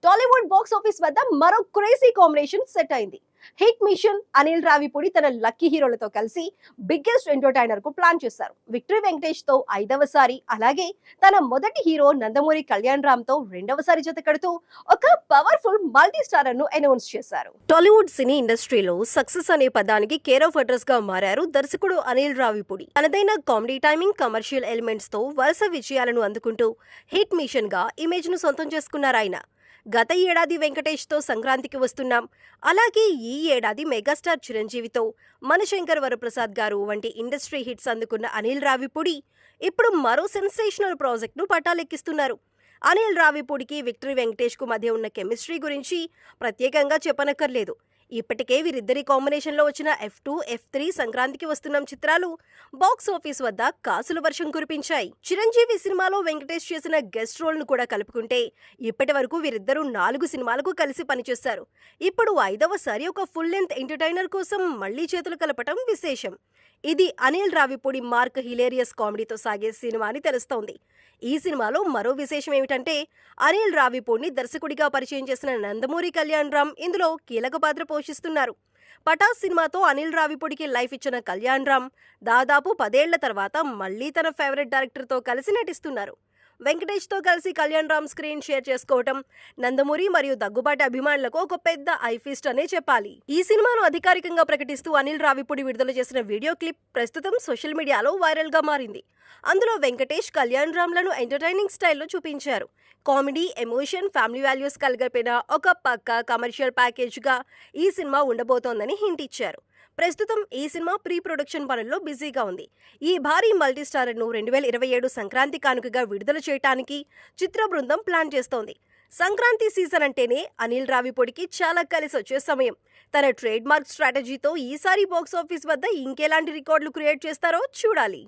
Tollywood box office వద్ద మరో crazy combination set అయింది. హిట్ మిషన్ అనిల్ రావిపూడి తన లక్కీ హీరోలతో కలిసి బిగ్గెస్ట్ ఎంటర్టైనర్ కు ప్లాన్ చేశారు. విక్టరీ వెంకటేష్ తో ఐదవసారి, అలాగే తన మొదటి హీరో నందమూరి కళ్యాణ్ రామ్ తో రెండవసారి జత కడుతూ ఒక పవర్ఫుల్ మల్టీ స్టారర్ ను అనౌన్స్ చేశారు. టాలీవుడ్ సినీ ఇండస్ట్రీలో సక్సెస్ అనే పదానికి కేర్ ఆఫ్ అడ్రస్ గా మారారు దర్శకుడు అనిల్ రావిపూడి. తనదైన కామెడీ టైమింగ్, కమర్షియల్ ఎలిమెంట్స్ తో వరుస విజయాలను అందుకుంటూ హిట్ మిషన్ గా ఇమేజ్ ను సొంతం చేసుకున్నారు ఆయన. గత ఏడాది వెంకటేష్తో సంక్రాంతికి వస్తున్నాం, అలాగే ఈ ఏడాది మెగాస్టార్ చిరంజీవితో మనశంకర్ వరప్రసాద్ గారు వంటి ఇండస్ట్రీ హిట్స్ అందుకున్న అనిల్ రావిపూడి ఇప్పుడు మరో సెన్సేషనల్ ప్రాజెక్ట్ను పట్టాలెక్కిస్తున్నారు. అనిల్ రావిపూడికి విక్టరీ వెంకటేష్కు మధ్య ఉన్న కెమిస్ట్రీ గురించి ప్రత్యేకంగా చెప్పనక్కర్లేదు. ఇప్పటికే వీరిద్దరి కాంబినేషన్లో వచ్చిన F2, F3 సంక్రాంతికి వస్తున్నాం చిత్రాలు బాక్స్ ఆఫీస్ వద్ద కాసుల వర్షం కురిపించాయి. చిరంజీవి సినిమాలో వెంకటేష్ చేసిన గెస్ట్ రోల్ ను కూడా కలుపుకుంటే ఇప్పటి వరకు వీరిద్దరూ 4 సినిమాలకు కలిసి పనిచేశారు. ఇప్పుడు 5వసారి ఒక ఫుల్ లెంత్ ఎంటర్టైనర్ కోసం మళ్లీ చేతులు కలపటం విశేషం. ఇది అనిల్ రావిపూడి మార్క్ హిలేరియస్ కామెడీతో సాగే సినిమా అని తెలుస్తోంది. ఈ సినిమాలో మరో విశేషం ఏమిటంటే అనిల్ రావిపూడిని దర్శకుడిగా పరిచయం చేసిన నందమూరి కళ్యాణ్ రామ్ ఇందులో కీలక పాత్ర పోషిస్తున్నారు. పటాస్ సినిమాతో అనిల్ రావిపూడికి లైఫ్ ఇచ్చిన కళ్యాణ్ రామ్ దాదాపు 10 ఏళ్ల తర్వాత మళ్లీ తన ఫేవరెట్ డైరెక్టర్తో కలిసి నటిస్తున్నారు. వెంకటేష్తో కలిసి కళ్యాణ్ రామ్ స్క్రీన్ షేర్ చేసుకోవటం నందమూరి మరియు దగ్గుబాటి అభిమానులకు ఒక పెద్ద ఐఫీస్ట్ అనే చెప్పాలి. ఈ సినిమాను అధికారికంగా ప్రకటిస్తూ అనిల్ రావిపూడి విడుదల చేసిన వీడియో క్లిప్ ప్రస్తుతం సోషల్ మీడియాలో వైరల్ గా మారింది. అందులో వెంకటేష్, కళ్యాణ్ రామ్లను ఎంటర్టైనింగ్ స్టైల్లో చూపించారు. కామెడీ, ఎమోషన్, ఫ్యామిలీ వాల్యూస్ కలిగిన ఒక పక్కా కమర్షియల్ ప్యాకేజ్గా ఈ సినిమా ఉండబోతోందని హింట్ ఇచ్చారు. ప్రస్తుతం ఈ సినిమా ప్రీ ప్రొడక్షన్ పనుల్లో బిజీగా ఉంది. ఈ భారీ మల్టీస్టారర్ను 2027 సంక్రాంతి కానుకగా విడుదల చేయడానికి చిత్ర బృందం ప్లాన్ చేస్తోంది. సంక్రాంతి సీజన్ అంటేనే అనిల్ రావిపూడికి చాలా కలిసి వచ్చే సమయం. తన ట్రేడ్ మార్క్ స్ట్రాటజీతో ఈసారి బాక్స్ ఆఫీస్ వద్ద ఇంకెలాంటి రికార్డులు క్రియేట్ చేస్తారో చూడాలి.